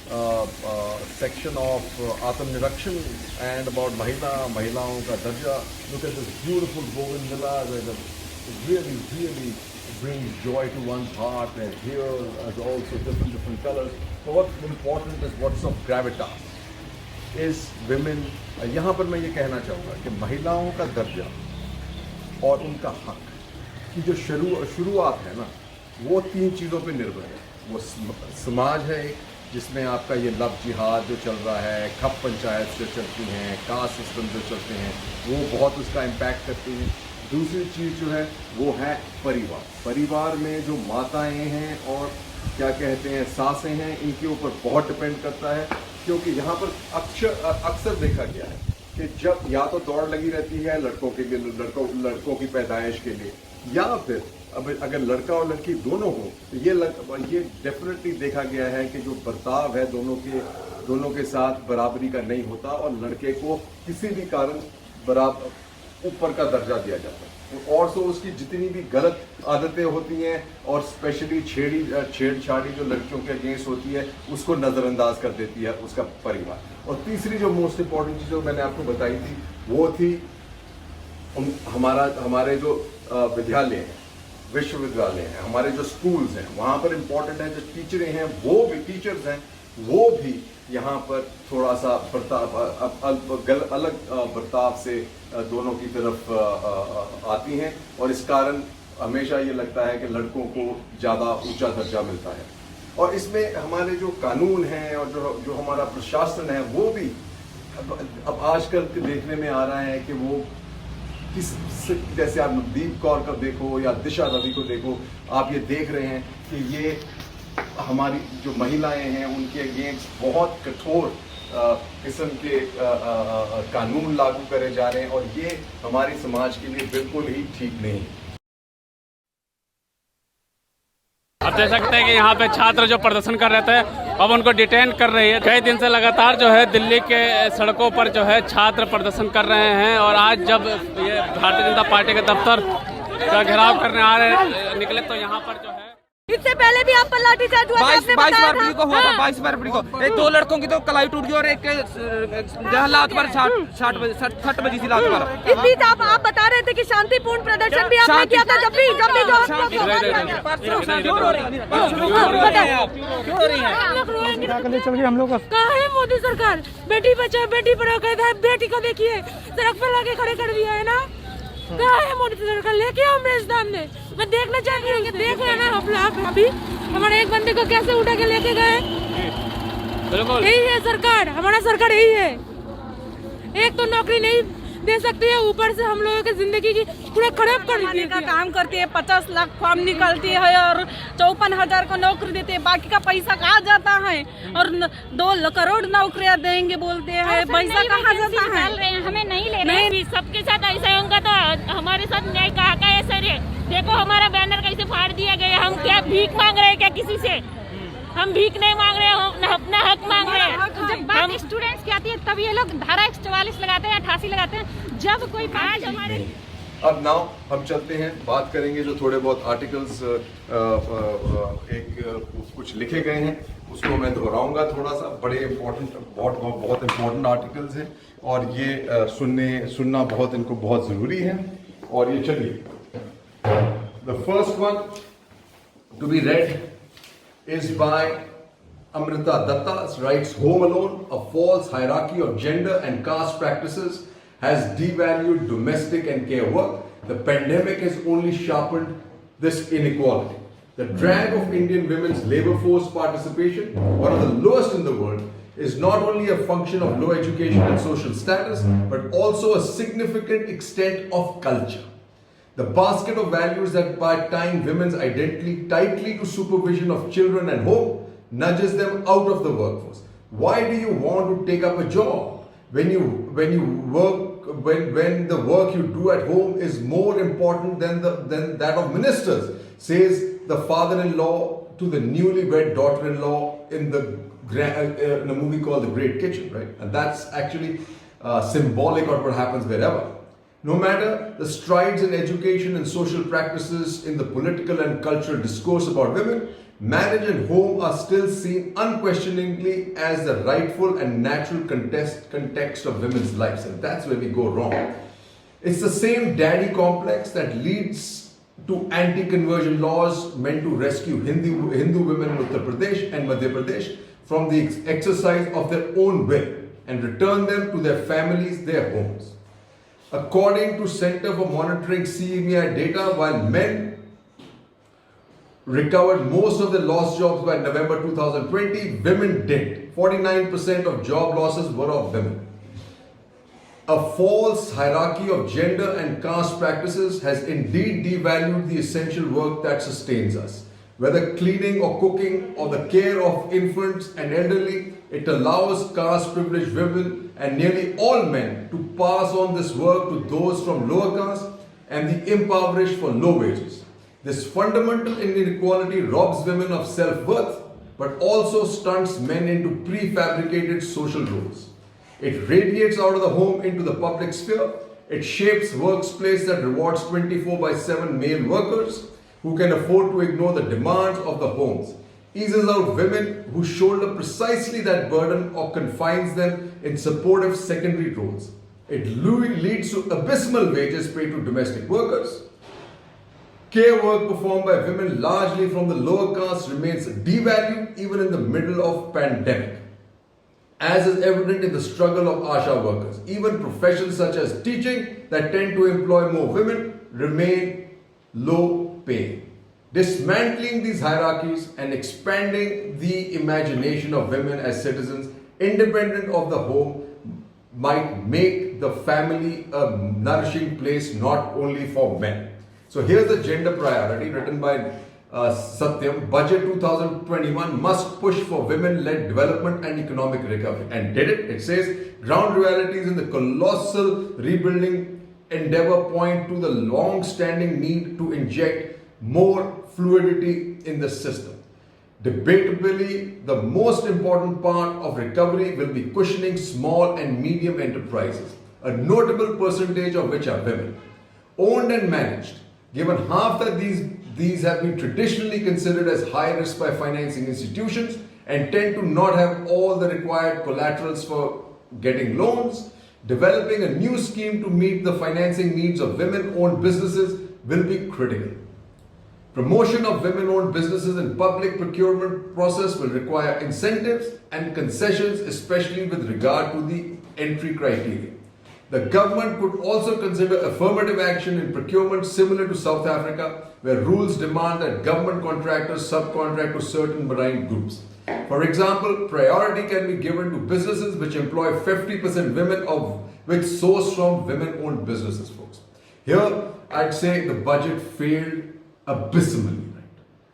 section of Atmaniraksham and about Mahilaon ka darja. Look at this beautiful Bougain villa where it really brings joy to one's heart, and here is also different colors. So what's important is what's of gravitas is women. यहाँ पर मैं ये कहना चाहूँगा कि महिलाओं का दर्जा और उनका हक की जो शुरुआत है ना, वो 3 चीज़ों पे निर्भर है। वो समाज है एक, जिसमें आपका ये लव जिहाद जो चल रहा है, खप पंचायत जो चलती हैं, कास्ट सिस्टम जो चलते हैं, वो बहुत उसका इम्पैक्ट करती हैं। दूसरी चीज़ जो है वो है परिवार। परिवार में जो माताएं हैं और क्या कहते हैं सासें हैं, इनके ऊपर बहुत डिपेंड करता है, क्योंकि यहाँ पर अक्सर देखा गया है कि जब या तो दौड़ लगी रहती है लड़कों के लिए, लड़कों की पैदाइश के लिए, या फिर अब अगर लड़का और लड़की दोनों हो तो ये डेफिनेटली देखा गया है कि जो बर्ताव है दोनों के साथ बराबरी का नहीं होता और लड़के को किसी भी कारण बराबर ऊपर का दर्जा दिया जाता है। और तो उसकी जितनी भी गलत आदतें होती हैं और स्पेशली छेड़छाड़ी जो लड़कियों के अगेंस्ट होती है, उसको नज़रअंदाज कर देती है उसका परिवार। और तीसरी जो मोस्ट इम्पॉर्टेंट चीज़ जो मैंने आपको बताई थी वो थी हमारे जो विद्यालय हैं, विश्वविद्यालय हैं, हमारे जो स्कूल्स हैं, वहाँ पर इम्पोर्टेंट है जो टीचरें हैं, टीचर्स हैं वो भी यहाँ पर थोड़ा सा अलग बर्ताव से दोनों की तरफ आती हैं, और इस कारण हमेशा ये लगता है कि लड़कों को ज़्यादा ऊंचा दर्जा मिलता है। और इसमें हमारे जो कानून हैं और जो हमारा प्रशासन है वो भी अब आजकल देखने में आ रहा है कि वो जैसे आप नवदीप कौर को देखो या दिशा रवि को देखो, आप ये देख रहे हैं कि ये हमारी जो महिलाएं हैं उनके अगेंस्ट बहुत कठोर किस्म के कानून लागू करे जा रहे हैं, और ये हमारे समाज के लिए बिल्कुल ही ठीक नहीं है। आप देख सकते हैं कि यहाँ पे छात्र जो प्रदर्शन कर रहे थे अब उनको डिटेन कर रही है। कई दिन से लगातार जो है दिल्ली के सड़कों पर जो है छात्र प्रदर्शन कर रहे हैं, और आज जब ये भारतीय जनता पार्टी के दफ्तर का घेराव करने आ रहे निकले तो यहाँ पर जो है इससे पहले भी आप पर लाठीचार्ज हुआ था, 22 फरवरी को हुआ था। 22 फरवरी को 2 लड़कों की तो कलाई टूट गई और एक जहाँ लात पर 60 बजी थी लात पर। इस बीच आप बता रहे थे कि शांतिपूर्ण प्रदर्शन भी आपने किया था। जब भी हम लोग कहाँ है मोदी सरकार? बेटी बचाओ बेटी पढ़ाओ कहता है, बेटी को देखिए सड़क पर लाके खड़े कर दिया है ना। कहाँ है मोदी सरकार? लेके आओ मेरे सामने, मैं देखना चाहती हूँ कि देख लेना आप अभी हमारे एक बंदे को कैसे उठा के लेके गए। यही है सरकार, हमारा सरकार यही है। एक तो नौकरी नहीं दे सकती है, ऊपर से हम लोगों की जिंदगी की पूरा खराब कर दी का काम करती है। 50 लाख फॉर्म निकलती है और 54,000 को नौकरी देते हैं, बाकी का पैसा कहाँ जाता है? और 2 करोड़ नौकरियां देंगे बोलते हैं, पैसा कहाँ जाता है? हमें नहीं ले रहे। सबके साथ ऐसा होगा तो हमारे साथ न्याय कहाँ का है सर? देखो हमारा बैनर कैसे फाड़ दिया गया। हम क्या भीख मांग रहे हैं क्या किसी से? हम भीख नहीं मांग रहे हैं, अपना हक मांग रहे हैं। जब बात स्टूडेंट्स की आती है तब ये लोग धारा 144 लगाते हैं, 88 लगाते हैं। जब कोई आज हमारे अब नाउ हम चलते हैं, बात करेंगे जो थोड़े बहुत आर्टिकल्स कुछ लिखे गए हैं उसको मैं दोहराऊंगा थोड़ा सा। बड़े इम्पोर्टेंट बहुत इम्पोर्टेंट आर्टिकल्स हैं और ये सुनना इनको बहुत ज़रूरी है। और ये चलिए, the first one to be read is by Amrita Datta. Writes, Home Alone, a false hierarchy of gender and caste practices has devalued domestic and care work. The pandemic has only sharpened this inequality. The drag of Indian women's labor force participation, one of the lowest in the world, is not only a function of low education and social status, but also a significant extent of culture. The basket of values that by tying women's identity tightly to supervision of children and home nudges them out of the workforce. Why do you want to take up a job when the work you do at home is more important than that of ministers? Says the father-in-law to the newlywed daughter-in-law in a movie called The Great Kitchen, right? And that's actually symbolic of what happens wherever. No matter the strides in education and social practices in the political and cultural discourse about women, marriage and home are still seen unquestioningly as the rightful and natural context of women's lives, and that's where we go wrong. It's the same daddy complex that leads to anti-conversion laws meant to rescue Hindu women in Uttar Pradesh and Madhya Pradesh from the exercise of their own will and return them to their families, their homes. According to Center for Monitoring CMEI data, while men recovered most of the lost jobs by November 2020, women didn't. 49% of job losses were of women. A false hierarchy of gender and caste practices has indeed devalued the essential work that sustains us. Whether cleaning or cooking or the care of infants and elderly, it allows caste privileged women and nearly all men to pass on this work to those from lower caste and the impoverished for low wages. This fundamental inequality robs women of self-worth but also stunts men into prefabricated social roles. It radiates out of the home into the public sphere. It shapes workplace that rewards 24/7 male workers who can afford to ignore the demands of the homes, eases out women who shoulder precisely that burden or confines them in supportive secondary roles. It leads to abysmal wages paid to domestic workers. Care work performed by women largely from the lower caste remains devalued even in the middle of pandemic. As is evident in the struggle of ASHA workers, even professions such as teaching that tend to employ more women remain low paying. Dismantling these hierarchies and expanding the imagination of women as citizens independent of the home might make the family a nourishing place not only for men. So here's the gender priority written by Satyam. Budget 2021 must push for women-led development and economic recovery. And did it? It says ground realities in the colossal rebuilding endeavor point to the long-standing need to inject more fluidity in the system. Debatably, the most important part of recovery will be cushioning small and medium enterprises, a notable percentage of which are women. Owned and managed, given half that these have been traditionally considered as high risk by financing institutions and tend to not have all the required collaterals for getting loans, developing a new scheme to meet the financing needs of women-owned businesses will be critical. Promotion of women-owned businesses in public procurement process will require incentives and concessions, especially with regard to the entry criteria. The government could also consider affirmative action in procurement similar to South Africa, where rules demand that government contractors subcontract to certain marine groups. For example, priority can be given to businesses which employ 50% women of which source from women-owned businesses, folks. Here, I'd say the budget failed abysmally, right?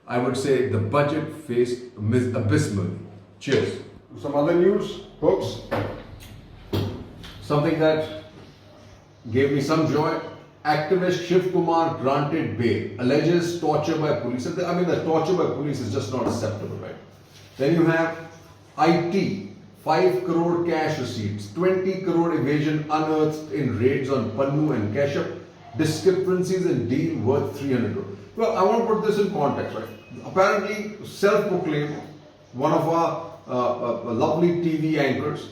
I would say the budget faced abysmally. Cheers. Some other news, folks. Something that gave me some joy. Activist Shiv Kumar granted bail. Alleges torture by police. I mean, the torture by police is just not acceptable, right? Then you have IT. 5 crore cash receipts. 20 crore evasion unearthed in raids on Pannu and Keshup. Discrepancies in deal worth 300 crore. Well, I want to put this in context, right? Apparently, self-proclaimed, one of our lovely TV anchors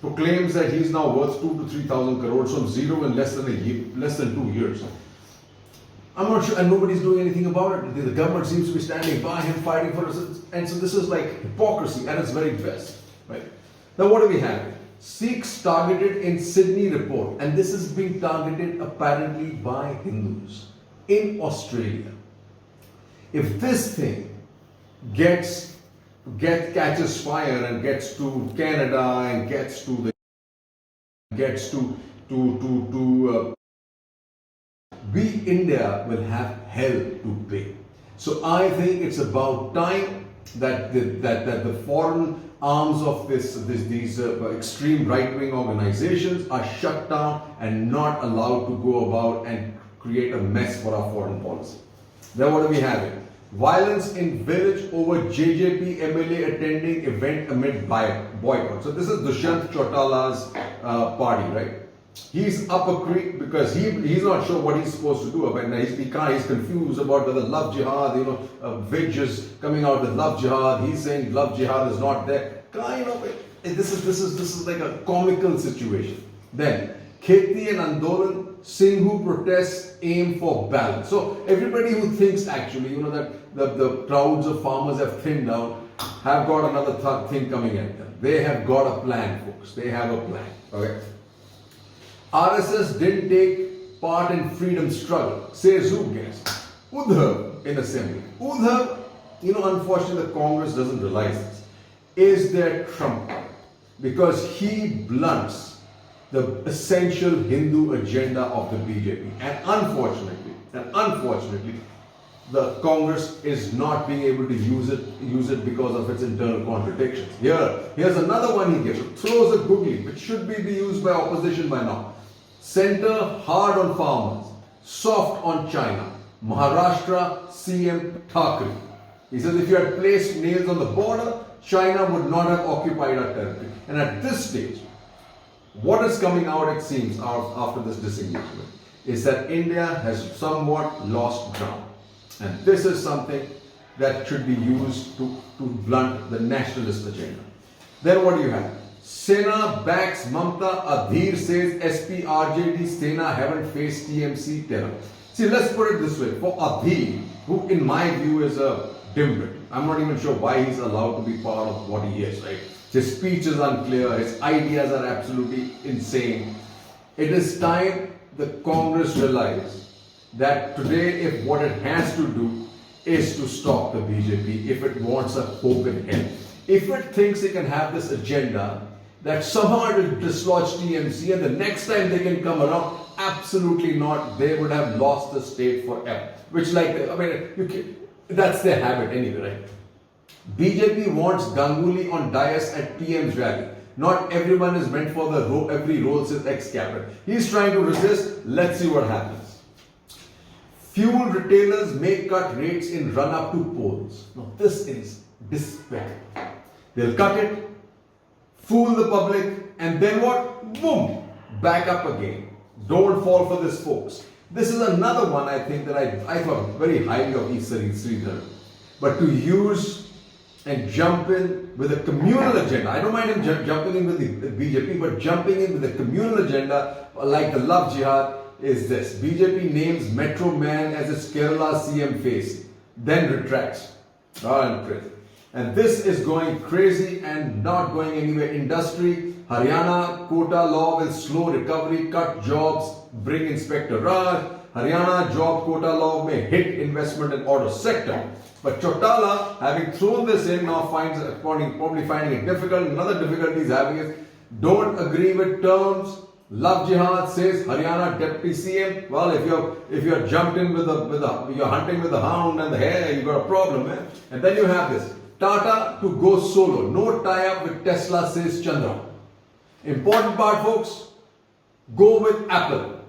proclaims that he is now worth 2,000 to 3,000 crores from zero in less than 2 years. I'm not sure, and nobody's doing anything about it. The government seems to be standing by him, fighting for us, and so this is like hypocrisy at its very best, right? Now, what do we have? Sikhs targeted in Sydney report, and this is being targeted apparently by Hindus in Australia. If this thing catches fire and gets to Canada and we India will have hell to pay. So I think it's about time that the foreign arms of these extreme right-wing organizations are shut down and not allowed to go about and create a mess for our foreign policy. Then what do we have here? Violence in village over JJP MLA attending event amid boycott. So this is Dushyant Chautala's party, right? He's up a creek because he's not sure what he's supposed to do. I mean, he's confused about whether love jihad, Vij is coming out with love jihad. He's saying love jihad is not there. This is like a comical situation. Then Kheti and Andolan, Singhu protests aim for balance. So everybody who thinks actually, that the crowds of farmers have thinned down, have got another thing coming at them. They have got a plan, folks. They have a plan. Okay. RSS didn't take part in freedom struggle, says who guessed? Udhav in assembly. Udhav, unfortunately the Congress doesn't realize this, is their trump card because he blunts the essential Hindu agenda of the BJP. And unfortunately, the Congress is not being able to use it because of its internal contradictions. Here's another one he gives. Throws a googly, which should be used by opposition by now. Center hard on farmers, soft on China. Maharashtra CM Thackeray. He says if you had placed nails on the border, China would not have occupied our territory. And at this stage, what is coming out, it seems, after this disengagement, is that India has somewhat lost ground. And this is something that should be used to blunt the nationalist agenda. Then what do you have? Sena backs Mamta. Adhir says SP, RJD, Sena haven't faced TMC terror. See, let's put it this way. For Adhir, who in my view is a dimwit, I'm not even sure why he's allowed to be part of what he is, right? His speech is unclear, his ideas are absolutely insane. It is time the Congress realize that today, if what it has to do is to stop the BJP, if it wants a hope in hell, if it thinks it can have this agenda that somehow it will dislodge TMC and the next time they can come around, absolutely not. They would have lost the state forever. Which, that's their habit anyway, right? BJP wants Ganguly on dais at PM's rally. Not everyone is meant for every role, says ex-cabinet. He's trying to resist. Let's see what happens. Fuel retailers may cut rates in run-up to polls. Now this is despair. They'll cut it, fool the public, and then what? Boom! Back up again. Don't fall for this, folks. This is another one I think that I thought very highly of Sridhar. But to use and jump in with a communal agenda. I don't mind him jumping in with the BJP, but jumping in with a communal agenda like the love jihad is this. BJP names Metro Man as its Kerala CM face, then retracts. And this is going crazy and not going anywhere. Industry, Haryana quota law will slow recovery, cut jobs, bring Inspector Raj. Haryana job quota law may hit investment and auto sector. But Chautala, having thrown this in, now probably finding it difficult. Another difficulty he's having is, don't agree with terms. Love jihad, says Haryana Deputy CM. Well, if you're jumped in you're hunting with the hound and the hare, you got a problem, man. And then you have this. Tata to go solo. No tie-up with Tesla, says Chandra. Important part, folks. Go with Apple.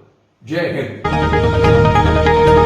Jai Hind.